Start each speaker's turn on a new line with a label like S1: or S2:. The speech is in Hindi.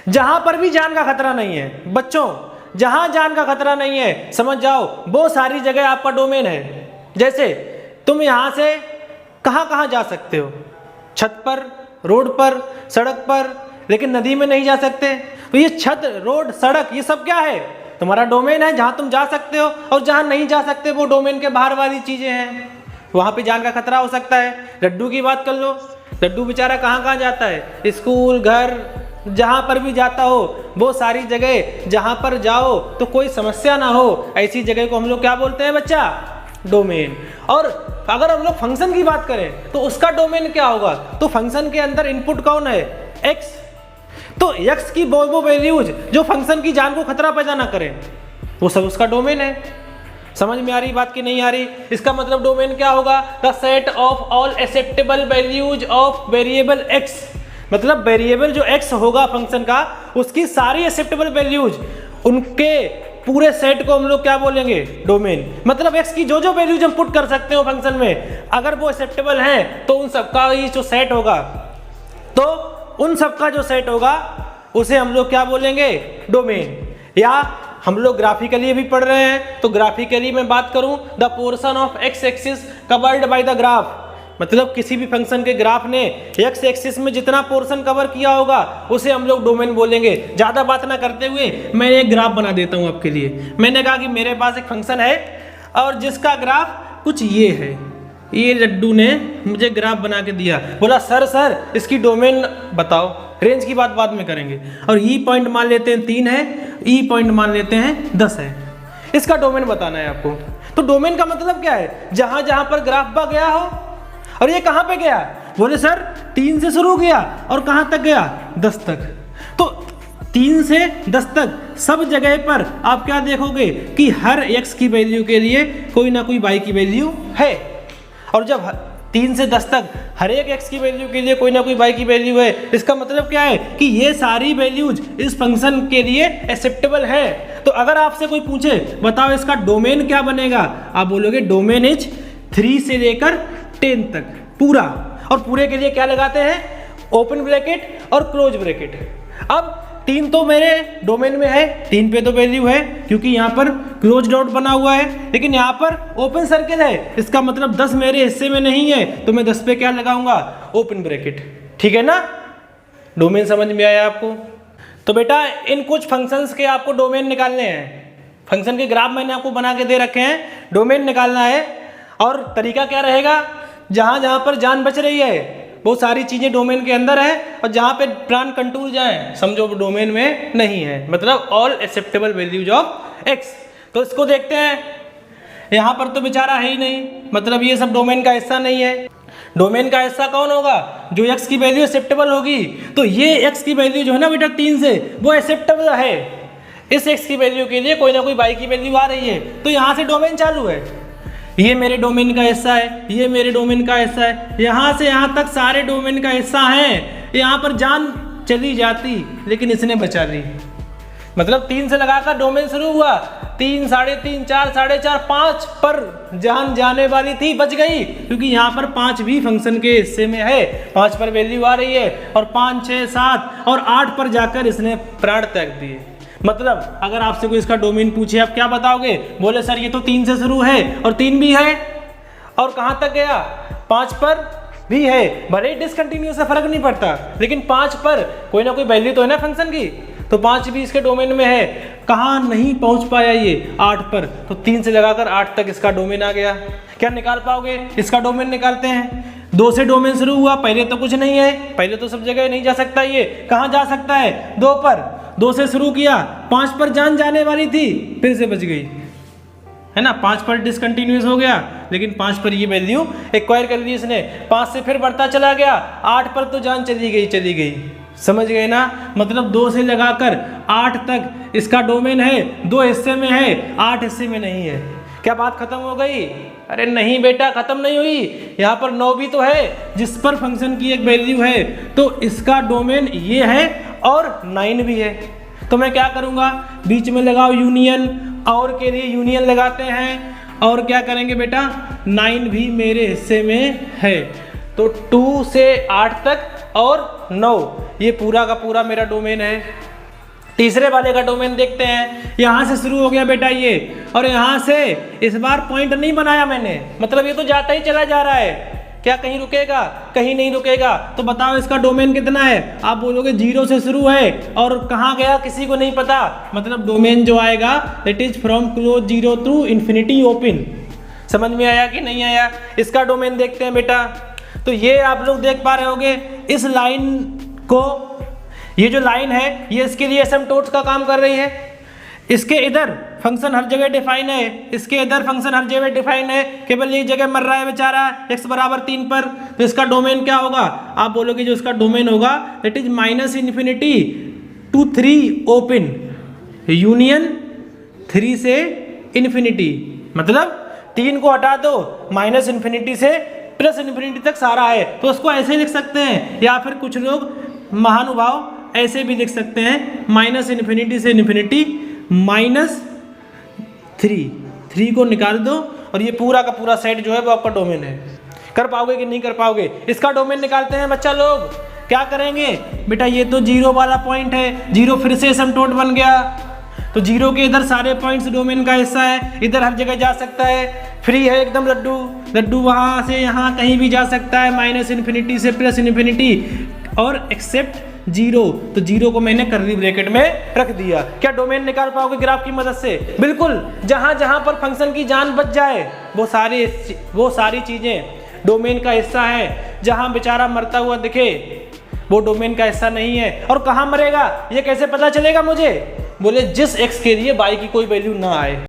S1: जहां पर भी जान का खतरा नहीं है बच्चों, जहां जान का खतरा नहीं है समझ जाओ वो सारी जगह आपका डोमेन है। जैसे तुम यहां से कहां कहां जा सकते हो, छत पर, रोड पर, सड़क पर, लेकिन नदी में नहीं जा सकते। तो ये छत, रोड, सड़क ये सब क्या है, तुम्हारा डोमेन है, जहां तुम जा सकते हो। और जहां नहीं जा सकते वो डोमेन के बाहर वाली चीजें हैं, वहां पे जान का खतरा हो सकता है। लड्डू की बात कर लो, लड्डू बेचारा कहाँ कहाँ जाता है, स्कूल, घर, जहां पर भी जाता हो वो सारी जगह जहां पर जाओ तो कोई समस्या ना हो, ऐसी जगह को हम लोग क्या बोलते हैं बच्चा, डोमेन। और अगर हम लोग फंक्शन की बात करें तो उसका डोमेन क्या होगा, तो फंक्शन के अंदर इनपुट कौन है, एक्स। तो एक्स की वो वैल्यूज जो फंक्शन की जान को खतरा पैदा ना करें वो सब उसका डोमेन है। समझ में आ रही बात की नहीं आ रही? इसका मतलब डोमेन क्या होगा, the set of all acceptable values of variable x. मतलब वेरिएबल जो एक्स होगा फंक्शन का, उसकी सारी एक्सेप्टेबल वैल्यूज, उनके पूरे सेट को हम लोग क्या बोलेंगे, डोमेन। मतलब एक्स की जो जो वैल्यूज हम पुट कर सकते हो फंक्शन में, अगर वो एक्सेप्टेबल हैं तो उन सबका ही जो सेट होगा, तो उन सबका जो सेट होगा उसे हम लोग क्या बोलेंगे, डोमेन। या हम लोग ग्राफिकली भी पढ़ रहे हैं तो ग्राफिकली मैं बात करूं, the portion of x axis covered by the graph. मतलब किसी भी फंक्शन के ग्राफ ने एक्स एक्सिस में जितना पोर्शन कवर किया होगा उसे हम लोग डोमेन बोलेंगे। ज़्यादा बात ना करते हुए मैं एक ग्राफ बना देता हूँ आपके लिए। मैंने कहा कि मेरे पास एक फंक्शन है और जिसका ग्राफ कुछ ये है, ये लड्डू ने मुझे ग्राफ बना के दिया, बोला सर इसकी डोमेन बताओ। रेंज की बात बाद में करेंगे। और ई पॉइंट मान लेते हैं 3 है, ई पॉइंट मान लेते हैं 10 है, इसका डोमेन बताना है आपको। तो डोमेन का मतलब क्या है, जहां जहां पर ग्राफ बा गया हो। और ये कहां पे गया, बोले सर 3 से शुरू किया और कहां तक गया, 10 तक। तो 3 से 10 तक सब जगह पर आप क्या देखोगे कि हर x की वैल्यू के लिए कोई ना कोई y की वैल्यू है। और जब 3 से 10 तक हर एक x की वैल्यू के लिए कोई ना कोई y की वैल्यू है, इसका मतलब क्या है कि ये सारी वैल्यूज इस फंक्शन के लिए एक्सेप्टेबल है। तो अगर आपसे कोई पूछे बताओ इसका डोमेन क्या बनेगा, आप बोलोगे डोमेन इज 3 से लेकर 10 तक पूरा। और पूरे के लिए क्या लगाते हैं, ओपन ब्रैकेट और क्लोज ब्रैकेट। अब 3 तो मेरे डोमेन में है, 3 पे तो वैल्यू है क्योंकि यहाँ पर क्लोज डॉट बना हुआ है, लेकिन यहाँ पर ओपन सर्किल है, इसका मतलब 10 मेरे हिस्से में नहीं है, तो मैं 10 पे क्या लगाऊंगा, ओपन ब्रैकेट। ठीक है ना, डोमेन समझ में आया आपको? तो बेटा इन कुछ फंक्शंस के आपको डोमेन निकालने हैं। फंक्शन के ग्राफ मैंने आपको बना के दे रखे हैं, डोमेन निकालना है। और तरीका क्या रहेगा, जहां जहां पर जान बच रही है वो सारी चीजें डोमेन के अंदर है, और जहां पे प्राण कंटूर जाए समझो वो डोमेन में नहीं है। मतलब all acceptable values of x. तो इसको देखते हैं, यहां पर तो बेचारा है ही नहीं, मतलब ये सब डोमेन का हिस्सा नहीं है। डोमेन का हिस्सा कौन होगा, जो एक्स की वैल्यू एक्सेप्टेबल होगी। तो ये एक्स की वैल्यू जो है ना बेटा 3 से, वो एक्सेप्टेबल है। इस एक्स की वैल्यू के लिए कोई ना कोई वाई की वैल्यू आ रही है, तो यहाँ से डोमेन चालू है। ये मेरे डोमेन का हिस्सा है, ये मेरे डोमेन का हिस्सा है, यहाँ से यहाँ तक सारे डोमेन का हिस्सा है। यहाँ पर जान चली जाती लेकिन इसने बचा ली। मतलब 3 से लगाकर डोमेन शुरू हुआ, 3, 3.5, 4, 4.5, 5 पर जान जाने वाली थी, बच गई क्योंकि यहाँ पर 5 भी फंक्शन के हिस्से में है, 5 पर वैल्यू आ रही है, और 5, 6, 7 और 8 पर जाकर इसने प्राण त्याग दिए। मतलब अगर आपसे कोई इसका डोमेन पूछे आप क्या बताओगे, बोले सर ये तो 3 से शुरू है और 3 भी है, और कहाँ तक गया, 5 पर भी है। भले डिसकंटिन्यूअस से फर्क नहीं पड़ता, लेकिन 5 पर कोई ना कोई वैल्यू तो है ना फंक्शन की, तो 5 भी इसके डोमेन में है। कहाँ नहीं पहुंच पाया ये, 8 पर, तो 3 से लगाकर 8 तक इसका डोमेन आ गया। क्या निकाल पाओगे, इसका डोमेन निकालते हैं। 2 से डोमेन शुरू हुआ, पहले तो कुछ नहीं है, पहले तो सब जगह नहीं जा सकता, ये कहाँ जा सकता है, 2 पर। 2 से शुरू किया, 5 पर जान जाने वाली थी, फिर से बच गई, है ना। 5 पर डिसकंटिन्यूअस हो गया, लेकिन 5 पर ये वैल्यू एक्वायर कर ली इसने। 5 से फिर बढ़ता चला गया, 8 पर तो जान चली गई। समझ गए ना, मतलब 2 से लगाकर 8 तक इसका डोमेन है, 2 हिस्से में है, 8 हिस्से में नहीं है। क्या बात खत्म हो गई? अरे नहीं बेटा, खत्म नहीं हुई। यहाँ पर 9 भी तो है जिस पर फंक्शन की एक वैल्यू है, तो इसका डोमेन ये है, और 9 भी है। तो मैं क्या करूँगा, बीच में लगाओ यूनियन, और के लिए यूनियन लगाते हैं, और क्या करेंगे बेटा, 9 भी मेरे हिस्से में है। तो 2 से 8 तक और 9, ये पूरा का पूरा मेरा डोमेन है। तीसरे वाले का डोमेन देखते हैं। यहाँ से शुरू हो गया बेटा ये, और यहाँ से इस बार पॉइंट नहीं बनाया मैंने, मतलब ये तो जाता ही चला जा रहा है। क्या कहीं रुकेगा? कहीं नहीं रुकेगा। तो बताओ इसका डोमेन कितना है? आप बोलोगे 0 से शुरू है और कहाँ गया किसी को नहीं पता, मतलब डोमेन जो आएगा that is from close 0 to infinity open. समझ में आया कि नहीं आया? इसका डोमेन देखते हैं बेटा। तो ये आप लोग देख पा रहे होगे इस लाइन को, ये जो लाइन है ये इसके लिए एसिम्पटोट्स का काम कर रही है। इसके इधर फंक्शन हर जगह डिफाइन है, इसके इधर फंक्शन हर जगह डिफाइन है, केवल एक जगह मर रहा है बेचारा x बराबर 3 पर। तो इसका डोमेन क्या होगा? आप बोलोगे जो इसका डोमेन होगा that is -infinity to 3 open union 3 से इन्फिनिटी। मतलब 3 को हटा दो, -इन्फिनिटी से +इन्फिनिटी तक सारा है। तो उसको ऐसे लिख सकते हैं, या फिर कुछ लोग महानुभाव ऐसे भी लिख सकते हैं, -इन्फिनिटी से इन्फिनिटी -3 को निकाल दो और ये पूरा का पूरा सेट जो है वो आपका डोमेन है। कर पाओगे कि नहीं कर पाओगे? इसका डोमेन निकालते हैं बच्चा लोग। क्या करेंगे बेटा? ये तो 0 वाला पॉइंट है, 0 फिर से एसिम्पटोट बन गया, तो 0 के इधर सारे पॉइंट्स डोमेन का हिस्सा है, इधर हर जगह जा सकता है, फ्री है एकदम लड्डू वहाँ से यहाँ कहीं भी जा सकता है, -इन्फिनिटी से +इन्फिनिटी और एक्सेप्ट 0। तो 0 को मैंने कर्ली ब्रैकेट में रख दिया। क्या डोमेन निकाल पाओगे ग्राफ की मदद से? बिल्कुल। जहाँ जहाँ पर फंक्शन की जान बच जाए वो सारी चीज़ें डोमेन का हिस्सा है। जहाँ बेचारा मरता हुआ दिखे वो डोमेन का हिस्सा नहीं है। और कहाँ मरेगा ये कैसे पता चलेगा मुझे? बोले जिस x के लिए y की कोई वैल्यू ना आए।